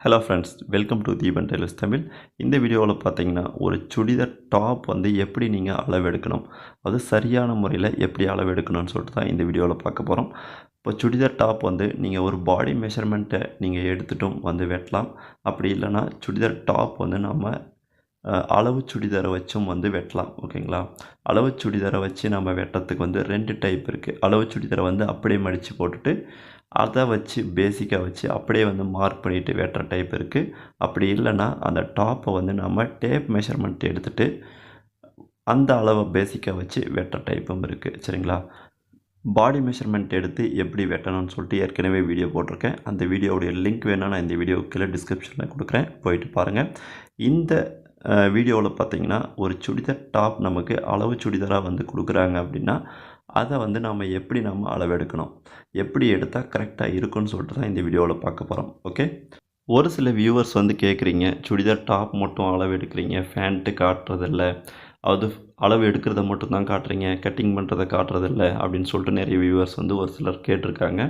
Hello friends, welcome to Deepan tailors Tamil. இந்த வீடியோவில் பார்த்தீங்கன்னா ஒரு சுடிதார் டாப் வந்து எப்படி நீங்கள் அளவெடுக்கணும், அது சரியான முறையில் எப்படி அளவெடுக்கணும்னு சொல்லிட்டு தான் இந்த வீடியோவில் பார்க்க போகிறோம். இப்போ சுடிதார் டாப் வந்து நீங்கள் ஒரு பாடி மெஷர்மெண்ட்டை நீங்கள் எடுத்துட்டும் வந்து வெட்டலாம். அப்படி இல்லைன்னா சுடிதார் டாப் வந்து நம்ம அளவு சுடிதாரை வச்சும் வந்து வெட்டலாம். ஓகேங்களா? அளவு சுடிதாரை வச்சு நம்ம வெட்டுறதுக்கு வந்து 2 டைப் இருக்குது. அளவு சுடிதாரை வந்து அப்படியே மடித்து போட்டுட்டு அதை வச்சு பேசிக்காக வச்சு அப்படியே வந்து மார்க் பண்ணிவிட்டு வெட்டுற டைப் இருக்குது. அப்படி இல்லைன்னா அந்த டாப்பை வந்து நம்ம டேப் மெஷர்மெண்ட் எடுத்துகிட்டு அந்த அளவை பேசிக்காக வச்சு வெட்டுற டைப்பும் இருக்குது. சரிங்களா? பாடி மெஷர்மெண்ட் எடுத்து எப்படி வெட்டணும்னு சொல்லிட்டு ஏற்கனவே வீடியோ போட்டிருக்கேன். அந்த வீடியோவுடைய லிங்க் வேணால் நான் இந்த வீடியோ கீழே டிஸ்கிரிப்ஷனில் கொடுக்குறேன், போயிட்டு பாருங்கள். இந்த வீடியோவில் பார்த்தீங்கன்னா ஒரு சுடிதார் டாப் நமக்கு அளவு சுடிதாராக வந்து கொடுக்குறாங்க அப்படின்னா அதை வந்து நம்ம எப்படி அளவெடுக்கணும், எப்படி எடுத்தால் கரெக்டாக இருக்குன்னு சொல்லிட்டு தான் இந்த வீடியோவில் பார்க்க போகிறோம். ஓகே, ஒரு சில வியூவர்ஸ் வந்து கேட்குறீங்க, சுடிதார் டாப் மட்டும் அளவு எடுக்கிறீங்க, ஃபேண்ட்டு காட்டுறதில்ல, அது அளவு எடுக்கிறத மட்டும் தான் காட்டுறீங்க, கட்டிங் பண்ணுறதை காட்டுறதில்ல அப்படின்னு சொல்லிட்டு நிறைய வியூவர்ஸ் வந்து ஒரு சிலர் கேட்டிருக்காங்க.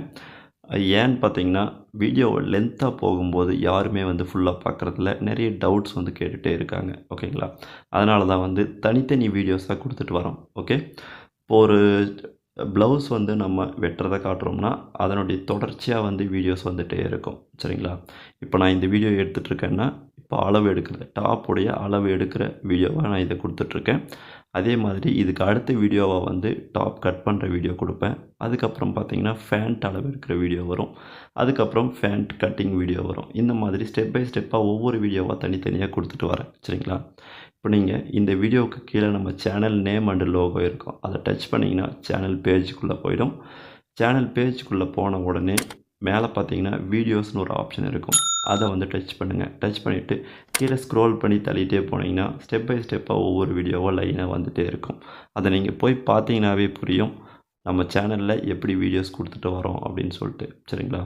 ஏன்னு பார்த்தீங்கன்னா வீடியோ லென்த்தாக போகும்போது யாருமே வந்து ஃபுல்லாக பார்க்குறதில்ல, நிறைய டவுட்ஸ் வந்து கேட்டுகிட்டே இருக்காங்க. ஓகேங்களா? அதனால தான் வந்து தனித்தனி வீடியோஸாக கொடுத்துட்டு வரோம். ஓகே, இப்போ ஒரு ப்ளவுஸ் வந்து நம்ம வெட்டுறதை காட்டுறோம்னா அதனுடைய தொடர்ச்சியாக வந்து வீடியோஸ் வந்துகிட்டே இருக்கும். சரிங்களா? இப்போ நான் இந்த வீடியோ எடுத்துகிட்ருக்கேன்னா இப்போ அளவு எடுக்கிறது, டாப்புடைய அளவு எடுக்கிற வீடியோவாக நான் இதை கொடுத்துட்ருக்கேன். அதே மாதிரி இதுக்கு அடுத்த வீடியோவாக வந்து டாப் கட் பண்ணுற வீடியோ கொடுப்பேன். அதுக்கப்புறம் பார்த்திங்கன்னா ஃபேண்ட் அளவு எடுக்கிற வீடியோ வரும். அதுக்கப்புறம் ஃபேண்ட் கட்டிங் வீடியோ வரும். இந்த மாதிரி ஸ்டெப் பை ஸ்டெப்பாக ஒவ்வொரு வீடியோவாக தனித்தனியாக கொடுத்துட்டு வரேன். சரிங்களா? இப்போ நீங்கள் இந்த வீடியோவுக்கு கீழே நம்ம சேனல் நேம் அண்டு லோகோ இருக்கும், அதை டச் பண்ணிங்கன்னா சேனல் பேஜுக்குள்ளே போயிடும். சேனல் பேஜுக்குள்ளே போன உடனே மேலே பார்த்தீங்கன்னா வீடியோஸ்னு ஒரு ஆப்ஷன் இருக்கும், அதை வந்து டச் பண்ணுங்கள். டச் பண்ணிவிட்டு கீழே ஸ்க்ரோல் பண்ணி தள்ளிகிட்டே போனீங்கன்னா ஸ்டெப் பை ஸ்டெப்பாக ஒவ்வொரு வீடியோவாக லைனாக வந்துகிட்டே இருக்கும். அதை நீங்கள் போய் பார்த்தீங்கன்னாவே புரியும் நம்ம சேனலில் எப்படி வீடியோஸ் கொடுத்துட்டு வரோம் அப்படின்னு சொல்லிட்டு. சரிங்களா?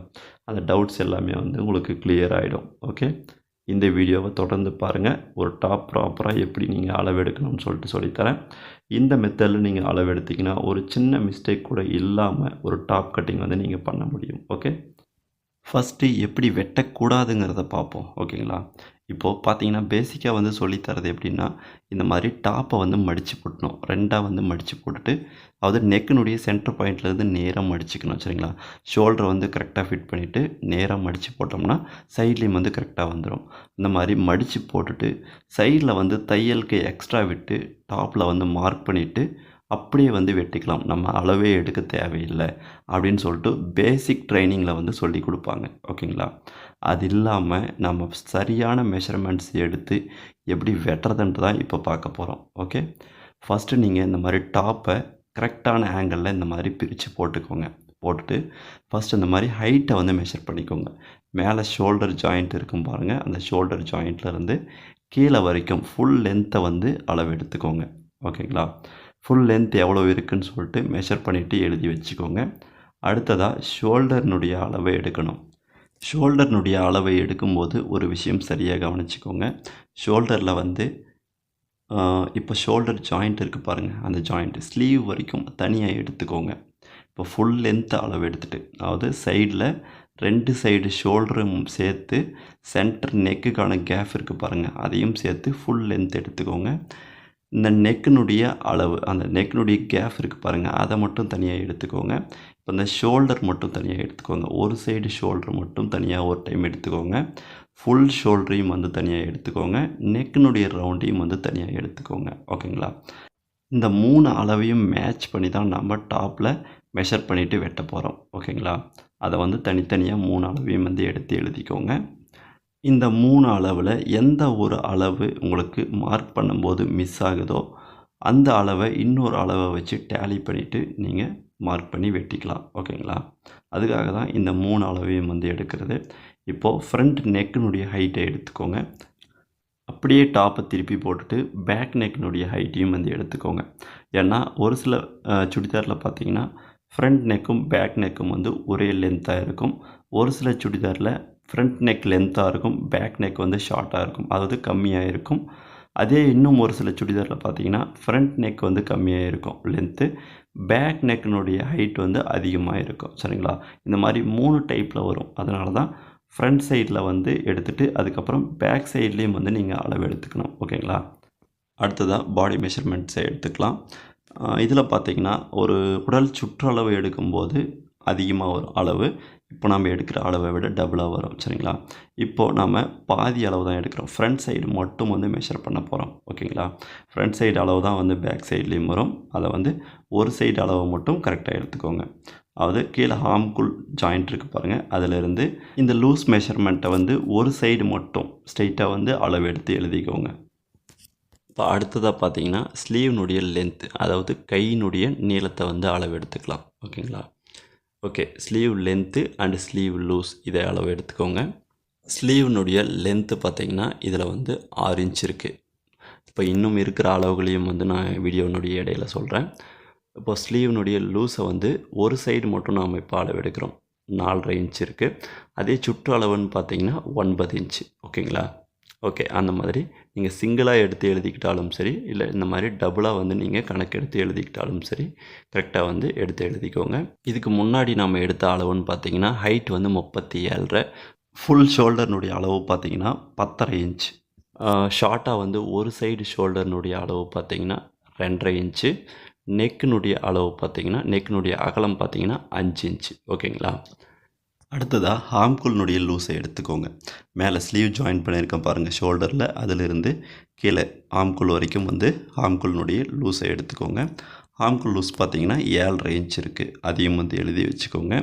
அந்த டவுட்ஸ் எல்லாமே வந்து உங்களுக்கு கிளியர் ஆகிடும். ஓகே, இந்த வீடியோவை தொடர்ந்து பாருங்கள். ஒரு டாப் ப்ராப்பராக எப்படி நீங்கள் அளவெடுக்கணும்னு சொல்லிட்டு சொல்லித்தரேன். இந்த மெத்தடில் நீங்கள் அளவெடுத்திங்கன்னா ஒரு சின்ன மிஸ்டேக் கூட இல்லாமல் ஒரு டாப் கட்டிங் வந்து நீங்கள் பண்ண முடியும். ஓகே, ஃபஸ்ட்டு எப்படி வெட்டக்கூடாதுங்கிறத பார்ப்போம். ஓகேங்களா? இப்போது பார்த்தீங்கன்னா பேசிக்காக வந்து சொல்லித்தரது எப்படின்னா, இந்த மாதிரி டாப்பை வந்து மடித்து போட்டணும். 2ஆக வந்து மடித்து போட்டுட்டு, அதாவது நெக்கினுடைய சென்டர் பாயிண்ட்லேருந்து நேராக மடிச்சுக்கணும். சரிங்களா? ஷோல்டரை வந்து கரெக்டாக ஃபிட் பண்ணிவிட்டு நேராக மடித்து போட்டோம்னா சைட்லேயும் வந்து கரெக்டாக வந்துடும். இந்த மாதிரி மடித்து போட்டுட்டு சைடில் வந்து தையலுக்கு எக்ஸ்ட்ரா விட்டு டாப்பில் வந்து மார்க் பண்ணிவிட்டு அப்படியே வந்து வெட்டிக்கலாம். நம்ம அளவே எடுக்க தேவையில்லை அப்படின்னு சொல்லிட்டு பேசிக் ட்ரைனிங்கில் வந்து சொல்லி கொடுப்பாங்க. ஓகேங்களா? அது இல்லாமல் நம்ம சரியான மெஷர்மெண்ட்ஸ் எடுத்து எப்படி வெட்டுறதுன்ட்டு தான் இப்போ பார்க்க போகிறோம். ஓகே, ஃபஸ்ட்டு நீங்கள் இந்த மாதிரி டாப்பை கரெக்டான ஆங்கிளில் இந்த மாதிரி பிரித்து போட்டுக்கோங்க. போட்டுட்டு ஃபஸ்ட்டு இந்த மாதிரி ஹைட்டை வந்து மெஷர் பண்ணிக்கோங்க. மேலே ஷோல்டர் ஜாயிண்ட் இருக்கும் பாருங்கள், அந்த ஷோல்டர் ஜாயிண்ட்லேருந்து கீழே வரைக்கும் ஃபுல் லென்த்தை வந்து அளவு எடுத்துக்கோங்க. ஓகேங்களா? ஃபுல் லென்த் எவ்வளோ இருக்குதுன்னு சொல்லிட்டு மெஷர் பண்ணிவிட்டு எழுதி வச்சுக்கோங்க. அடுத்ததாக ஷோல்டர்னுடைய அளவை எடுக்கணும். ஷோல்டர்னுடைய அளவை எடுக்கும்போது ஒரு விஷயம் சரியாக கவனிச்சுக்கோங்க. ஷோல்டரில் வந்து இப்போ ஷோல்டர் ஜாயிண்ட் இருக்குது பாருங்கள், அந்த ஜாயிண்ட் ஸ்லீவ் வரைக்கும் தனியாக எடுத்துக்கோங்க. இப்போ ஃபுல் லென்த் அளவு எடுத்துகிட்டு, அதாவது சைடில் 2 சைடு ஷோல்டரும் சேர்த்து சென்டர் நெக்குக்கான கேப் இருக்குது பாருங்கள், அதையும் சேர்த்து ஃபுல் லென்த் எடுத்துக்கோங்க. இந்த நெக்கினுடைய அளவு, அந்த நெக்கினுடைய கேப் இருக்குது பாருங்கள், அதை மட்டும் தனியாக எடுத்துக்கோங்க. இப்போ இந்த ஷோல்டர் மட்டும் தனியாக எடுத்துக்கோங்க. ஒரு சைடு ஷோல்டர் மட்டும் தனியாக ஒரு டைம் எடுத்துக்கோங்க. ஃபுல் ஷோல்டரையும் வந்து தனியாக எடுத்துக்கோங்க. நெக்கினுடைய ரவுண்டையும் வந்து தனியாக எடுத்துக்கோங்க. ஓகேங்களா? இந்த 3 அளவையும் மேட்ச் பண்ணி தான் நம்ம டாப்பில் மெஷர் பண்ணிவிட்டு வெட்ட போகிறோம். ஓகேங்களா? அதை வந்து தனித்தனியாக 3 அளவையும் வந்து எடுத்து எழுதிக்கோங்க. இந்த 3 அளவில் எந்த ஒரு அளவு உங்களுக்கு மார்க் பண்ணும்போது மிஸ் ஆகுதோ அந்த அளவை இன்னொரு அளவை வச்சு டேலி பண்ணிவிட்டு நீங்கள் மார்க் பண்ணி வெட்டிக்கலாம். ஓகேங்களா? அதுக்காக தான் இந்த 3 அளவையும் வந்து எடுக்கிறது. இப்போது ஃப்ரண்ட் நெக்கினுடைய ஹைட்டை எடுத்துக்கோங்க. அப்படியே டாப்பை திருப்பி போட்டுட்டு பேக் நெக்கினுடைய ஹைட்டையும் வந்து எடுத்துக்கோங்க. ஏன்னா ஒரு சில சுடிதாரில் பார்த்தீங்கன்னா ஃப்ரண்ட் நெக்கும் பேக் நெக்கும் வந்து ஒரே லென்த்தாக இருக்கும். ஒரு சில சுடிதாரில் ஃப்ரண்ட் நெக் லென்த்தாக இருக்கும், பேக் நெக் வந்து ஷார்ட்டாக இருக்கும், அதாவது கம்மியாக இருக்கும். அதே இன்னும் ஒரு சில சுடிதாரில் பார்த்தீங்கன்னா ஃப்ரண்ட் நெக் வந்து கம்மியாக இருக்கும் லென்த்து, பேக் நெக்கினுடைய ஹைட் வந்து அதிகமாக இருக்கும். சரிங்களா? இந்த மாதிரி 3 டைப்பில் வரும். அதனால தான் ஃப்ரண்ட் சைடில் வந்து எடுத்துகிட்டு அதுக்கப்புறம் பேக் சைட்லேயும் வந்து நீங்கள் அளவு எடுத்துக்கணும். ஓகேங்களா? அடுத்ததாக பாடி மெஷர்மெண்ட்ஸை எடுத்துக்கலாம். இதில் பார்த்திங்கன்னா ஒரு உடல் சுற்றளவு எடுக்கும்போது அதிகமாக வரும் அளவு. இப்போ நம்ம எடுக்கிற அளவை விட டபுளாக வரும். சரிங்களா? இப்போது நம்ம பாதி அளவு தான் எடுக்கிறோம். ஃப்ரண்ட் சைடு மட்டும் வந்து மெஷர் பண்ண போகிறோம். ஓகேங்களா? ஃப்ரண்ட் சைடு அளவு தான் வந்து பேக் சைட்லேயும் வரும். அதை வந்து ஒரு சைடு அளவை மட்டும் கரெக்டாக எடுத்துக்கோங்க. அதாவது கீழே ஹார்ம்குள் ஜாயிண்ட் இருக்குது பாருங்கள், அதிலிருந்து இந்த லூஸ் மெஷர்மெண்ட்டை வந்து ஒரு சைடு மட்டும் ஸ்ட்ரெயிட்டாக வந்து அளவு எடுத்து எழுதிக்கோங்க. இப்போ அடுத்ததாக பார்த்தீங்கன்னா ஸ்லீவ்னுடைய லென்த்து, அதாவது கையினுடைய நீளத்தை வந்து அளவு எடுத்துக்கலாம். ஓகேங்களா? Okay, sleeve length and sleeve loose இதை அளவு எடுத்துக்கோங்க. ஸ்லீவ்னுடைய லென்த்து பார்த்திங்கன்னா இதில் வந்து 6 இன்ச் இருக்குது. இப்போ இன்னும் இருக்கிற அளவுகளையும் வந்து நான் வீடியோனுடைய இடையில சொல்கிறேன். இப்போ ஸ்லீவ்னுடைய லூஸை வந்து ஒரு சைடு மட்டும் நாம் இப்போ அளவு எடுக்கிறோம். 4.5 இன்ச் இருக்குது. அதே சுற்று அளவுன்னு பார்த்திங்கன்னா 9 இன்ச்சு. ஓகேங்களா? ஓகே, அந்த மாதிரி நீங்கள் சிங்கிளாக எடுத்து எழுதிக்கிட்டாலும் சரி, இல்லை இந்த மாதிரி டபுளாக வந்து நீங்கள் கணக்கு எடுத்து எழுதிக்கிட்டாலும் சரி, கரெக்டாக வந்து எடுத்து எழுதிக்கோங்க. இதுக்கு முன்னாடி நம்ம எடுத்த அளவுன்னு பார்த்தீங்கன்னா ஹைட் வந்து 37.5, ஃபுல் ஷோல்டர்னுடைய அளவு பார்த்தீங்கன்னா 10.5 இன்ச், ஷார்ட்டாக வந்து ஒரு சைடு ஷோல்டர்னுடைய அளவு பார்த்தீங்கன்னா 2.5 இன்ச்சு, நெக்கினுடைய அளவு பார்த்தீங்கன்னா நெக்கினுடைய அகலம் பார்த்தீங்கன்னா 5 இன்ச்சு. ஓகேங்களா? அடுத்ததாக ஹார்ம்குள்னுடைய லூஸை எடுத்துக்கோங்க. மேலே ஸ்லீவ் ஜாயின் பண்ணியிருக்கேன் பாருங்கள் ஷோல்டரில், அதிலிருந்து கீழே ஆர்ம்குள் வரைக்கும் வந்து ஹார்ம்குள்னுடைய லூஸை எடுத்துக்கோங்க. ஹார்ம்குள் லூஸ் பார்த்தீங்கன்னா 7.5 இன்ச் இருக்குது. அதையும் வந்து எழுதி வச்சுக்கோங்க.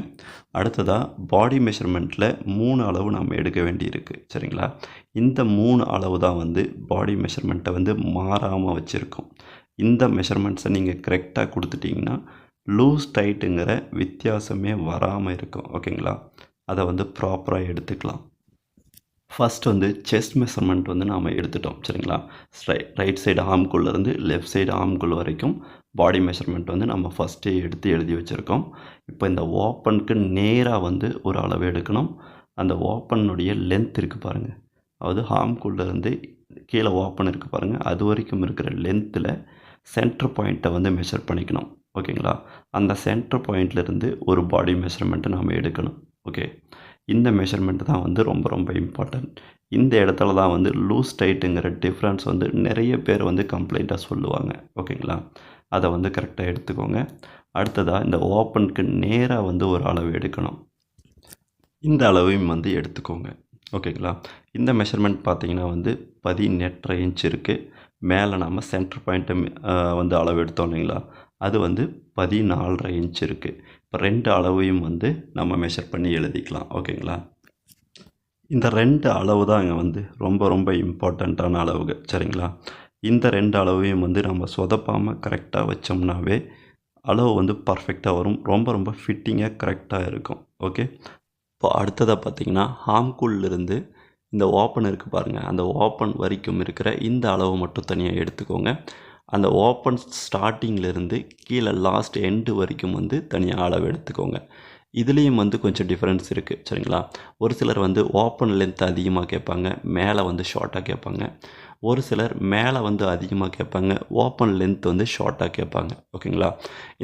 அடுத்ததாக பாடி மெஷர்மெண்ட்டில் 3 அளவு நம்ம எடுக்க வேண்டியிருக்கு. சரிங்களா? இந்த 3 அளவு தான் வந்து பாடி மெஷர்மெண்ட்டை வந்து மாறாமல் வச்சுருக்கோம். இந்த மெஷர்மெண்ட்ஸை நீங்கள் கரெக்டாக கொடுத்துட்டிங்கன்னா லூஸ் டைட்டுங்கிற வித்தியாசமே வராமல் இருக்கும். ஓகேங்களா? அதை வந்து ப்ராப்பராக எடுத்துக்கலாம். ஃபஸ்ட் வந்து செஸ்ட் மெஷர்மெண்ட் வந்து நாம் எடுத்துட்டோம். சரிங்களா? ரைட் சைடு ஆர்ம்குள்ளேருந்து லெஃப்ட் சைடு ஆர்ம்குள் வரைக்கும் பாடி மெஷர்மெண்ட் வந்து நம்ம ஃபஸ்ட்டே எடுத்து எழுதி வச்சுருக்கோம். இப்போ இந்த ஓப்பனுக்கு நேராக வந்து ஒரு அளவு எடுக்கணும். அந்த ஓப்பனுடைய லென்த் இருக்குது பாருங்கள், அதாவது ஆர்ம்குள்ளேருந்து கீழே ஓப்பன் இருக்குது பாருங்கள், அது வரைக்கும் இருக்கிற லென்த்தில் சென்டர் பாயிண்ட்டை வந்து மெஷர் பண்ணிக்கணும். ஓகேங்களா? அந்த சென்டர் பாயிண்ட்லேருந்து ஒரு பாடி மெஷர்மெண்ட்டை நாம் எடுக்கணும். ஓகே, இந்த மெஷர்மெண்ட் தான் வந்து ரொம்ப ரொம்ப இம்பார்ட்டன்ட். இந்த இடத்துல தான் வந்து லூஸ் டைட்டுங்கிற டிஃப்ரென்ஸ் வந்து நிறைய பேர் வந்து கம்ப்ளைண்ட்டாக சொல்லுவாங்க. ஓகேங்களா? அதை வந்து கரெக்டாக எடுத்துக்கோங்க. அடுத்ததாக இந்த ஓப்பனுக்கு நேராக வந்து ஒரு அளவு எடுக்கணும். இந்த அளவையும் வந்து எடுத்துக்கோங்க. ஓகேங்களா? இந்த மெஷர்மெண்ட் பார்த்திங்கன்னா வந்து 18.5 இன்ச் இருக்குது. மேலே நம்ம சென்டர் பாயிண்ட்டை வந்து அளவு எடுத்தோம் இல்லைங்களா, அது வந்து 14.5 இன்ச் இருக்குது. இப்போ 2 அளவையும் வந்து நம்ம மெஷர் பண்ணி எழுதிக்கலாம். ஓகேங்களா? இந்த 2 அளவு தான் இங்கே வந்து ரொம்ப ரொம்ப இம்பார்ட்டண்ட்டான அளவுகள். சரிங்களா? இந்த 2 அளவையும் வந்து நம்ம சொதப்பாமல் கரெக்டாக வச்சோம்னாவே அளவு வந்து பர்ஃபெக்டாக வரும். ரொம்ப ரொம்ப ஃபிட்டிங்காக கரெக்டாக இருக்கும். ஓகே, இப்போ அடுத்ததாக பார்த்திங்கன்னா ஹார்ம்குள்லேருந்து இந்த ஓப்பன் இருக்குது பாருங்கள், அந்த ஓப்பன் வரைக்கும் இருக்கிற இந்த அளவு மட்டும் தனியாக எடுத்துக்கோங்க. அந்த ஓப்பன் ஸ்டார்டிங்கிலேருந்து கீழே லாஸ்ட் எண்டு வரைக்கும் வந்து தனியாக அளவு எடுத்துக்கோங்க. இதுலேயும் வந்து கொஞ்சம் டிஃப்ரென்ஸ் இருக்குது. சரிங்களா? ஒரு சிலர் வந்து ஓப்பன் லென்த் அதிகமாக கேட்பாங்க, மேலே வந்து ஷார்ட்டாக கேட்பாங்க. ஒரு சிலர் மேலே வந்து அதிகமாக கேட்பாங்க, ஓப்பன் லென்த் வந்து ஷார்ட்டாக கேட்பாங்க. ஓகேங்களா?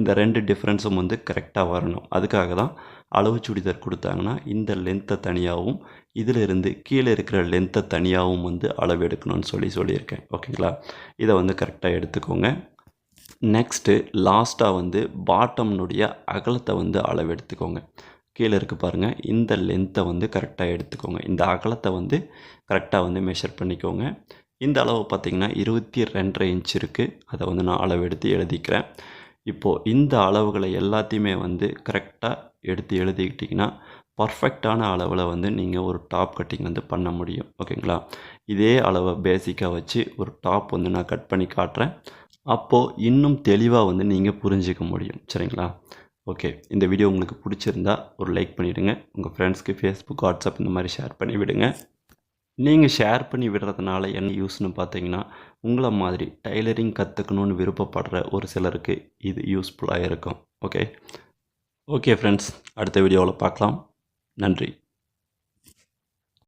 இந்த 2 டிஃப்ரென்ஸும் வந்து கரெக்டாக வரணும். அதுக்காக தான் அளவு சுடிதார் கொடுத்தாங்கன்னா இந்த லென்த்தை தனியாகவும் இதிலிருந்து கீழே இருக்கிற லென்த்தை தனியாகவும் வந்து அளவு எடுக்கணும்னு சொல்லியிருக்கேன். ஓகேங்களா? இதை வந்து கரெக்டாக எடுத்துக்கோங்க. நெக்ஸ்ட்டு லாஸ்ட்டாக வந்து பாட்டம்னுடைய அகலத்தை வந்து அளவு எடுத்துக்கோங்க. கீழே இருக்குது பாருங்கள், இந்த லென்த்தை வந்து கரெக்டாக எடுத்துக்கோங்க. இந்த அகலத்தை வந்து கரெக்டாக வந்து மெஷர் பண்ணிக்கோங்க. இந்த அளவு பார்த்திங்கன்னா 22.5 இன்ச் இருக்குது. அதை வந்து நான் அளவு எடுத்து எழுதிக்கிறேன். இப்போது இந்த அளவுகளை எல்லாத்தையுமே வந்து கரெக்டாக எடுத்து எழுதிக்கிட்டிங்கன்னா பர்ஃபெக்டான அளவில் வந்து நீங்கள் ஒரு டாப் கட்டிங் வந்து பண்ண முடியும். ஓகேங்களா? இதே அளவை பேசிக்காக வச்சு ஒரு டாப் வந்து நான் கட் பண்ணி காட்டுறேன். அப்போது இன்னும் தெளிவாக வந்து நீங்கள் புரிஞ்சிக்க முடியும். சரிங்களா? ஓகே, இந்த வீடியோ உங்களுக்கு பிடிச்சிருந்தா ஒரு லைக் பண்ணிவிடுங்க. உங்கள் ஃப்ரெண்ட்ஸ்க்கு ஃபேஸ்புக், வாட்ஸ்அப் இந்த மாதிரி ஷேர் பண்ணி விடுங்க. நீங்கள் ஷேர் பண்ணி விடுறதுனால என்ன யூஸ்னு பார்த்தீங்கன்னா, உங்களை மாதிரி டைலரிங் கற்றுக்கணுன்னு விருப்பப்படுற ஒரு சிலருக்கு இது யூஸ்ஃபுல்லாக இருக்கும். ஓகே ஃப்ரெண்ட்ஸ், அடுத்த வீடியோவில் பார்க்கலாம். நன்றி.